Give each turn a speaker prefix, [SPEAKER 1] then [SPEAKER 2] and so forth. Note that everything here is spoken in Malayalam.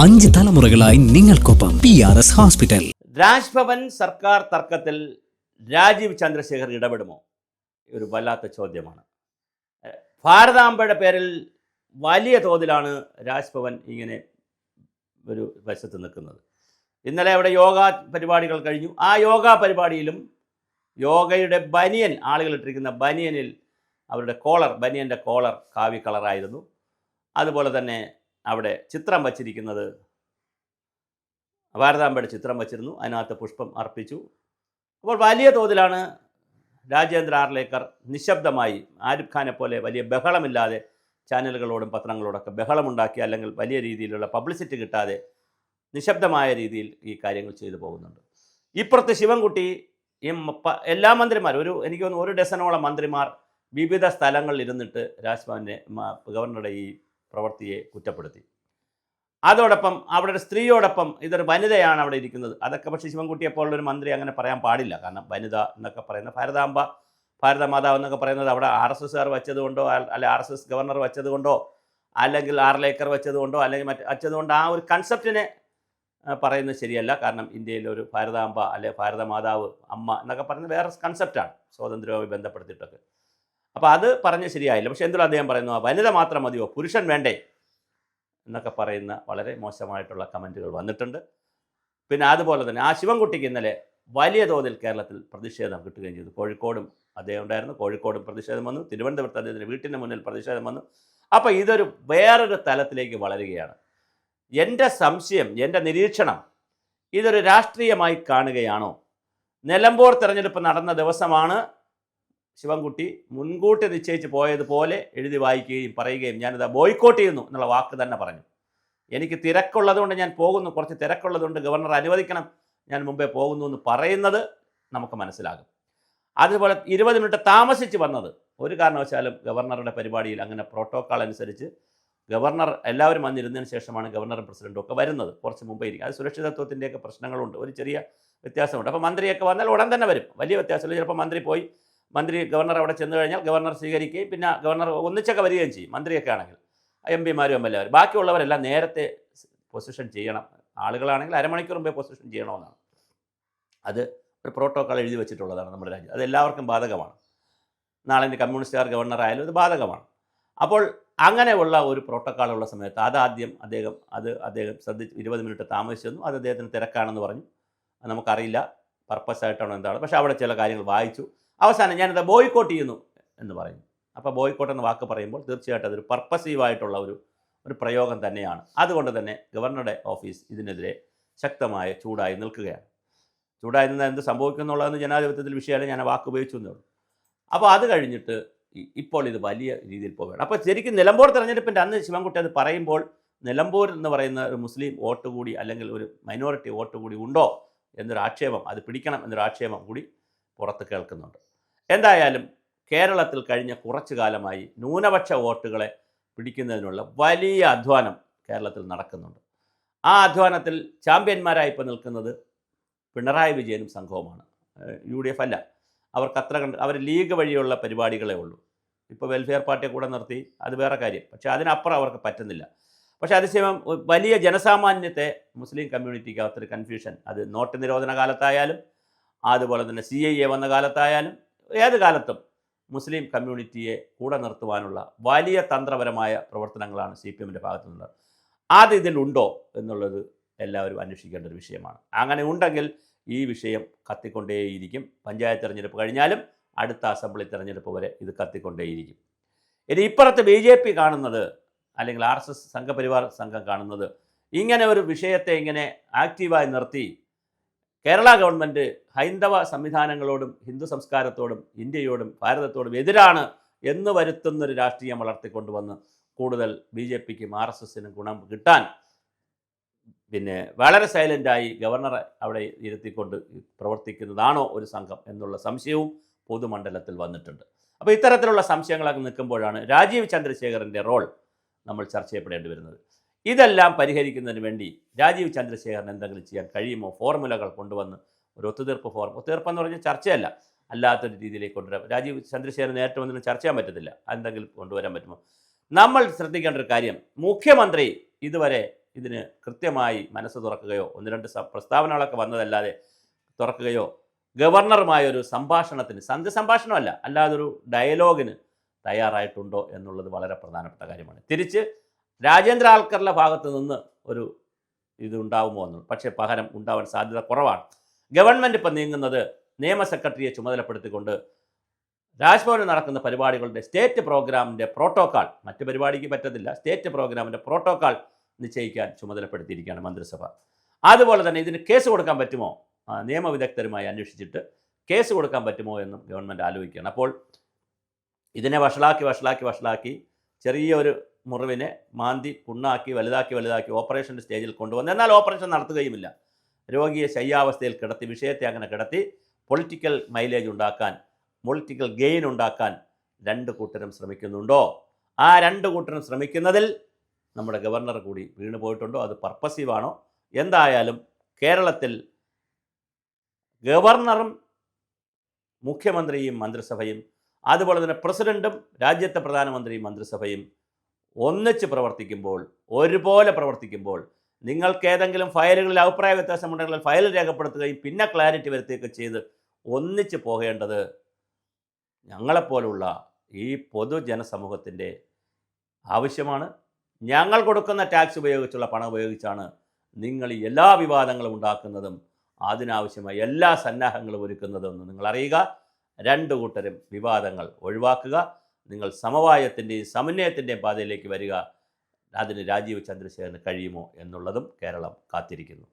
[SPEAKER 1] 5 തലമുറകളായി നിങ്ങൾക്കൊപ്പം PRS ഹോസ്പിറ്റൽ.
[SPEAKER 2] രാജ്ഭവൻ സർക്കാർ തർക്കത്തിൽ രാജീവ് ചന്ദ്രശേഖർ ഇടപെടുമോ? ഒരു വല്ലാത്ത ചോദ്യമാണ്. ഭാരതാംബയുടെ പേരിൽ വലിയ തോതിലാണ് രാജ്ഭവൻ ഇങ്ങനെ ഒരു വശത്ത് നിൽക്കുന്നത്. ഇന്നലെ അവിടെ യോഗ പരിപാടികൾ കഴിഞ്ഞു. ആ യോഗ പരിപാടിയിലും യോഗയുടെ ബനിയൻ, ആളുകൾ ഇട്ടിരിക്കുന്ന ബനിയനിൽ അവരുടെ കോളർ, ബനിയൻ്റെ കോളർ കാവി കളറായിരുന്നു. അതുപോലെ തന്നെ അവിടെ ചിത്രം വച്ചിരിക്കുന്നത് ഭാരതാംബയുടെ ചിത്രം വച്ചിരുന്നു. അതിനകത്ത് പുഷ്പം അർപ്പിച്ചു. അപ്പോൾ വലിയ തോതിലാണ് രാജേന്ദ്ര ആർലേക്കർ നിശബ്ദമായി, ആരിഫ് ഖാനെ പോലെ വലിയ ബഹളമില്ലാതെ ചാനലുകളോടും പത്രങ്ങളോടൊക്കെ ബഹളമുണ്ടാക്കി, അല്ലെങ്കിൽ വലിയ രീതിയിലുള്ള പബ്ലിസിറ്റി കിട്ടാതെ നിശബ്ദമായ രീതിയിൽ ഈ കാര്യങ്ങൾ ചെയ്തു പോകുന്നുണ്ട്. ഇപ്പുറത്ത് ശിവൻകുട്ടി, എല്ലാ മന്ത്രിമാരും, എനിക്ക് തോന്നുന്നു 1 ഡസനോളം മന്ത്രിമാർ വിവിധ സ്ഥലങ്ങളിൽ ഇരുന്നിട്ട് രാജ്ഭവൻ്റെ ഗവർണറുടെ ഈ പ്രവൃത്തിയെ കുറ്റപ്പെടുത്തി. അതോടൊപ്പം അവിടെ ഒരു സ്ത്രീയോടൊപ്പം ഇതൊരു വനിതയാണ് അവിടെ ഇരിക്കുന്നത്. അതൊക്കെ പക്ഷേ ശിവൻകുട്ടിയെപ്പോലുള്ളൊരു മന്ത്രി അങ്ങനെ പറയാൻ പാടില്ല. കാരണം വനിത എന്നൊക്കെ പറയുന്ന ഭാരതമാതാവ് എന്നൊക്കെ പറയുന്നത് അവിടെ RSSകാർ വെച്ചതുകൊണ്ടോ, അല്ലെ RSS ഗവർണർ വെച്ചതുകൊണ്ടോ, അല്ലെങ്കിൽ ആർലേക്കർ വെച്ചതുകൊണ്ടോ, അല്ലെങ്കിൽ വച്ചതുകൊണ്ട് ആ ഒരു കൺസെപ്റ്റിനെ പറയുന്നത് ശരിയല്ല. കാരണം ഇന്ത്യയിൽ ഒരു ഭാരതാംബ, അല്ലെ ഭാരതമാതാവ്, അമ്മ എന്നൊക്കെ പറയുന്നത് വേറെ കൺസെപ്റ്റാണ്, സ്വാതന്ത്ര്യവുമായി ബന്ധപ്പെടുത്തിയിട്ടൊക്കെ. അപ്പോൾ അത് പറഞ്ഞ് ശരിയായില്ല. പക്ഷേ എന്തുകൊണ്ട് അദ്ദേഹം പറയുന്നു വനിത മാത്രം മതിയോ, പുരുഷൻ വേണ്ടേ എന്നൊക്കെ പറയുന്ന വളരെ മോശമായിട്ടുള്ള കമൻറ്റുകൾ വന്നിട്ടുണ്ട്. പിന്നെ അതുപോലെ തന്നെ ആ ശിവൻകുട്ടിക്ക് ഇന്നലെ വലിയ തോതിൽ കേരളത്തിൽ പ്രതിഷേധം കിട്ടുകയും ചെയ്തു. കോഴിക്കോടും അദ്ദേഹം ഉണ്ടായിരുന്നു. കോഴിക്കോടും പ്രതിഷേധം വന്നു. തിരുവനന്തപുരത്ത് അദ്ദേഹത്തിൻ്റെ വീട്ടിന് മുന്നിൽ പ്രതിഷേധം വന്നു. അപ്പോൾ ഇതൊരു വേറൊരു തലത്തിലേക്ക് വളരുകയാണ്. എൻ്റെ സംശയം, എൻ്റെ നിരീക്ഷണം, ഇതൊരു രാഷ്ട്രീയമായി കാണുകയാണോ? നിലമ്പൂർ തെരഞ്ഞെടുപ്പ് നടന്ന ദിവസമാണ് ശിവൻകുട്ടി മുൻകൂട്ടി നിശ്ചയിച്ച് പോയതുപോലെ എഴുതി വായിക്കുകയും പറയുകയും ഞാനിത് ബോയ്ക്കോട്ട് ചെയ്യുന്നു എന്നുള്ള വാക്ക് തന്നെ പറഞ്ഞു. എനിക്ക് തിരക്കുള്ളതുകൊണ്ട് ഞാൻ പോകുന്നു, കുറച്ച് തിരക്കുള്ളതുകൊണ്ട് ഗവർണർ അനുവദിക്കണം, ഞാൻ മുമ്പേ പോകുന്നു എന്ന് പറയുന്നത് നമുക്ക് മനസ്സിലാകും. അതുപോലെ 20 മിനിറ്റ് താമസിച്ച് വന്നത് ഒരു കാരണവശാലും ഗവർണറുടെ പരിപാടിയിൽ അങ്ങനെ പ്രോട്ടോക്കോൾ അനുസരിച്ച് ഗവർണർ എല്ലാവരും വന്നിരുന്നതിന് ശേഷമാണ് ഗവർണറും പ്രസിഡൻറ്റും ഒക്കെ വരുന്നത്. കുറച്ച് മുമ്പേ ഇരിക്കും. അത് സുരക്ഷിതത്വത്തിൻ്റെയൊക്കെ പ്രശ്നങ്ങളുണ്ട്, ഒരു ചെറിയ വ്യത്യാസമുണ്ട്. അപ്പോൾ മന്ത്രിയൊക്കെ വന്നാൽ ഉടൻ തന്നെ വരും, വലിയ വ്യത്യാസമില്ല. ചിലപ്പോൾ മന്ത്രി ഗവർണർ അവിടെ ചെന്ന് കഴിഞ്ഞാൽ ഗവർണർ സ്വീകരിക്കുകയും പിന്നെ ഗവർണർ ഒന്നിച്ചൊക്കെ വരികയും ചെയ്യും. മന്ത്രിയൊക്കെ ആണെങ്കിൽ MP-മാരും MLA-മാരും, ബാക്കിയുള്ളവരെല്ലാം നേരത്തെ പൊസിഷൻ ചെയ്യണം. ആളുകളാണെങ്കിൽ അരമണിക്കൂർ മുമ്പേ പൊസിഷൻ ചെയ്യണമെന്നാണ്. അത് ഒരു പ്രോട്ടോക്കോൾ എഴുതി വെച്ചിട്ടുള്ളതാണ് നമ്മുടെ രാജ്യം. അത് എല്ലാവർക്കും ബാധകമാണ്. നാളെ ഇനി കമ്മ്യൂണിസ്റ്റുകാർ ഗവർണർ ആയാലും ഇത് ബാധകമാണ്. അപ്പോൾ അങ്ങനെയുള്ള ഒരു പ്രോട്ടോക്കോളുള്ള സമയത്ത് അദ്ദേഹം ശ്രദ്ധിച്ച് 20 മിനിറ്റ് താമസിച്ചെന്നു. അത് അദ്ദേഹത്തിന് തിരക്കാണെന്ന് പറഞ്ഞു. നമുക്കറിയില്ല പർപ്പസായിട്ടാണോ എന്താണ്. പക്ഷേ അവിടെ ചില കാര്യങ്ങൾ വായിച്ചു. അവസാനം ഞാനിത് ബോയ്ക്കോട്ട് ചെയ്യുന്നു എന്ന് പറയുന്നു. അപ്പോൾ ബോയ്ക്കോട്ട് എന്ന വാക്ക് പറയുമ്പോൾ തീർച്ചയായിട്ടും അതൊരു പർപ്പസീവായിട്ടുള്ള ഒരു പ്രയോഗം തന്നെയാണ്. അതുകൊണ്ട് തന്നെ ഗവർണറുടെ ഓഫീസ് ഇതിനെതിരെ ശക്തമായ ചൂടായി നിൽക്കുകയാണ്. ചൂടായി നിന്നാൽ എന്ത് സംഭവിക്കുന്നുള്ളതെന്ന് ജനാധിപത്യത്തിൽ വിഷയമാണ്, ഞാൻ ആ വാക്ക് ഉപയോഗിച്ചു എന്നേ ഉള്ളൂ. അപ്പോൾ അത് കഴിഞ്ഞിട്ട് ഇപ്പോൾ ഇത് വലിയ രീതിയിൽ പോവുകയാണ്. അപ്പോൾ ശരിക്കും നിലമ്പൂർ തെരഞ്ഞെടുപ്പിൻ്റെ അന്ന് ശിവൻകുട്ടി അത് പറയുമ്പോൾ നിലമ്പൂർ എന്ന് പറയുന്ന ഒരു മുസ്ലിം വോട്ട് കൂടി, അല്ലെങ്കിൽ ഒരു മൈനോറിറ്റി വോട്ട് കൂടി ഉണ്ടോ എന്നൊരു ആക്ഷേപം, അത് പിടിക്കണം എന്നൊരു ആക്ഷേപം കൂടി പുറത്ത് കേൾക്കുന്നുണ്ട്. എന്തായാലും കേരളത്തിൽ കഴിഞ്ഞ കുറച്ചു കാലമായി ന്യൂനപക്ഷ വോട്ടുകളെ പിടിക്കുന്നതിനുള്ള വലിയ അധ്വാനം കേരളത്തിൽ നടക്കുന്നുണ്ട്. ആ അധ്വാനത്തിൽ ചാമ്പ്യന്മാരായി ഇപ്പോൾ നിൽക്കുന്നത് പിണറായി വിജയനും സംഘവുമാണ്. UDF അല്ല, അവർ ലീഗ് വഴിയുള്ള പരിപാടികളേ ഉള്ളൂ. ഇപ്പോൾ വെൽഫെയർ പാർട്ടിയെ കൂടെ നിർത്തി, അത് വേറെ കാര്യം. പക്ഷേ അതിനപ്പുറം അവർക്ക് പറ്റുന്നില്ല. പക്ഷേ അതേസമയം വലിയ ജനസാമാന്യത്തെ മുസ്ലിം കമ്മ്യൂണിറ്റിക്കകത്തൊരു കൺഫ്യൂഷൻ, അത് നോട്ട് നിരോധന കാലത്തായാലും അതുപോലെ തന്നെ CAA വന്ന കാലത്തായാലും ഏത് കാലത്തും മുസ്ലിം കമ്മ്യൂണിറ്റിയെ കൂടെ നിർത്തുവാനുള്ള വലിയ തന്ത്രപരമായ പ്രവർത്തനങ്ങളാണ് CPM-ൻ്റെ ഭാഗത്തു നിന്നത്. അത് ഇതിലുണ്ടോ എന്നുള്ളത് എല്ലാവരും അന്വേഷിക്കേണ്ട ഒരു വിഷയമാണ്. അങ്ങനെ ഉണ്ടെങ്കിൽ ഈ വിഷയം കത്തിക്കൊണ്ടേയിരിക്കും. പഞ്ചായത്ത് തെരഞ്ഞെടുപ്പ് കഴിഞ്ഞാലും അടുത്ത അസംബ്ലി തെരഞ്ഞെടുപ്പ് വരെ ഇത് കത്തിക്കൊണ്ടേയിരിക്കും. ഇനി ഇപ്പുറത്ത് BJP കാണുന്നത്, അല്ലെങ്കിൽ RSS സംഘപരിവാർ സംഘം കാണുന്നത്, ഇങ്ങനെ ഒരു വിഷയത്തെ ഇങ്ങനെ ആക്റ്റീവായി നിർത്തി കേരള ഗവൺമെൻറ് ഹൈന്ദവ സംവിധാനങ്ങളോടും ഹിന്ദു സംസ്കാരത്തോടും ഇന്ത്യയോടും ഭാരതത്തോടും എതിരാണ് എന്ന് വരുത്തുന്നൊരു രാഷ്ട്രീയം വളർത്തിക്കൊണ്ടുവന്ന് കൂടുതൽ BJPക്കും RSSനും ഗുണം കിട്ടാൻ പിന്നെ വളരെ സൈലൻ്റായി ഗവർണറെ അവിടെ ഇരുത്തിക്കൊണ്ട് പ്രവർത്തിക്കുന്നതാണോ ഒരു സംഘം എന്നുള്ള സംശയവും പൊതുമണ്ഡലത്തിൽ വന്നിട്ടുണ്ട്. അപ്പോൾ ഇത്തരത്തിലുള്ള സംശയങ്ങളൊക്കെ നിൽക്കുമ്പോഴാണ് രാജീവ് ചന്ദ്രശേഖറിൻ്റെ റോൾ നമ്മൾ ചർച്ച ചെയ്യപ്പെടേണ്ടി വരുന്നത്. ഇതെല്ലാം പരിഹരിക്കുന്നതിന് വേണ്ടി രാജീവ് ചന്ദ്രശേഖരൻ എന്തെങ്കിലും ചെയ്യാൻ കഴിയുമോ? ഫോർമുലകൾ കൊണ്ടുവന്ന് ഒരു ഒത്തുതീർപ്പെന്ന് പറഞ്ഞാൽ ചർച്ചയല്ല, അല്ലാത്തൊരു രീതിയിലേക്ക് കൊണ്ടുവരാം. രാജീവ് ചന്ദ്രശേഖരൻ നേരിട്ട് വന്നൊന്നും ചർച്ച ചെയ്യാൻ പറ്റത്തില്ല. എന്തെങ്കിലും കൊണ്ടുവരാൻ പറ്റുമോ? നമ്മൾ ശ്രദ്ധിക്കേണ്ട ഒരു കാര്യം, മുഖ്യമന്ത്രി ഇതുവരെ ഇതിന് കൃത്യമായി മനസ്സ് തുറക്കുകയോ ഒന്ന് രണ്ട് പ്രസ്താവനകളൊക്കെ വന്നതല്ലാതെ തുറക്കുകയോ ഗവർണറുമായൊരു സംഭാഷണത്തിന് സംഭാഷണമല്ല അല്ലാതൊരു ഡയലോഗിന് തയ്യാറായിട്ടുണ്ടോ എന്നുള്ളത് വളരെ പ്രധാനപ്പെട്ട കാര്യമാണ്. തിരിച്ച് രാജേന്ദ്ര ആൾക്കറുടെ ഭാഗത്ത് നിന്ന് ഒരു ഇത് ഉണ്ടാവുമോ എന്നുള്ളത്, പക്ഷേ പകരം ഉണ്ടാവാൻ സാധ്യത കുറവാണ്. ഗവൺമെൻറ് ഇപ്പം നീങ്ങുന്നത് നിയമ സെക്രട്ടറിയെ ചുമതലപ്പെടുത്തിക്കൊണ്ട് രാജ്ഭവനിൽ നടക്കുന്ന പരിപാടികളുടെ സ്റ്റേറ്റ് പ്രോഗ്രാമിൻ്റെ പ്രോട്ടോക്കാൾ, മറ്റ് പരിപാടിക്ക് പറ്റത്തില്ല, സ്റ്റേറ്റ് പ്രോഗ്രാമിൻ്റെ പ്രോട്ടോക്കാൾ നിശ്ചയിക്കാൻ ചുമതലപ്പെടുത്തിയിരിക്കുകയാണ് മന്ത്രിസഭ. അതുപോലെ തന്നെ ഇതിന് കേസ് കൊടുക്കാൻ പറ്റുമോ, നിയമവിദഗ്ധരുമായി അന്വേഷിച്ചിട്ട് കേസ് കൊടുക്കാൻ പറ്റുമോ എന്നും ഗവൺമെൻറ് ആലോചിക്കുകയാണ്. അപ്പോൾ ഇതിനെ വഷളാക്കി ചെറിയൊരു മുറിവിനെ മാന്തി പുണ്ണാക്കി വലുതാക്കി ഓപ്പറേഷൻ്റെ സ്റ്റേജിൽ കൊണ്ടുവന്ന്, എന്നാൽ ഓപ്പറേഷൻ നടത്തുകയുമില്ല. രോഗിയെ ശയ്യാവസ്ഥയിൽ കിടത്തി, വിഷയത്തെ അങ്ങനെ കിടത്തി പൊളിറ്റിക്കൽ മൈലേജ് ഉണ്ടാക്കാൻ, പൊളിറ്റിക്കൽ ഗെയിൻ ഉണ്ടാക്കാൻ രണ്ട് കൂട്ടരും ശ്രമിക്കുന്നുണ്ടോ? ആ രണ്ട് കൂട്ടരും ശ്രമിക്കുന്നതിൽ നമ്മുടെ ഗവർണർ കൂടി വീണു പോയിട്ടുണ്ടോ? അത് പർപ്പസീവാണോ? എന്തായാലും കേരളത്തിൽ ഗവർണറും മുഖ്യമന്ത്രിയും മന്ത്രിസഭയും അതുപോലെ തന്നെ പ്രസിഡൻറ്റും രാജ്യത്തെ പ്രധാനമന്ത്രിയും മന്ത്രിസഭയും ഒന്നിച്ച് പ്രവർത്തിക്കുമ്പോൾ, ഒരുപോലെ പ്രവർത്തിക്കുമ്പോൾ, നിങ്ങൾക്ക് ഏതെങ്കിലും ഫയലുകളിൽ അഭിപ്രായ വ്യത്യാസമുണ്ടെങ്കിൽ ഫയൽ രേഖപ്പെടുത്തുകയും പിന്നെ ക്ലാരിറ്റി വരുത്തുകയൊക്കെ ചെയ്ത് ഒന്നിച്ച് പോകേണ്ടത് ഞങ്ങളെപ്പോലുള്ള ഈ പൊതുജനസമൂഹത്തിൻ്റെ ആവശ്യമാണ്. ഞങ്ങൾ കൊടുക്കുന്ന ടാക്സ് ഉപയോഗിച്ചുള്ള പണം ഉപയോഗിച്ചാണ് നിങ്ങൾ ഈ എല്ലാ വിവാദങ്ങളും ഉണ്ടാക്കുന്നതും അതിനാവശ്യമായ എല്ലാ സന്നാഹങ്ങളും ഒരുക്കുന്നതെന്ന് നിങ്ങൾ അറിയുക. രണ്ടു കൂട്ടരും വിവാദങ്ങൾ ഒഴിവാക്കുക. നിങ്ങൾ സമവായത്തിൻ്റെയും സമന്വയത്തിൻ്റെയും പാതയിലേക്ക് വരിക. അതിന് രാജീവ് ചന്ദ്രശേഖരന് കഴിയുമോ എന്നുള്ളതും കേരളം കാത്തിരിക്കുന്നു.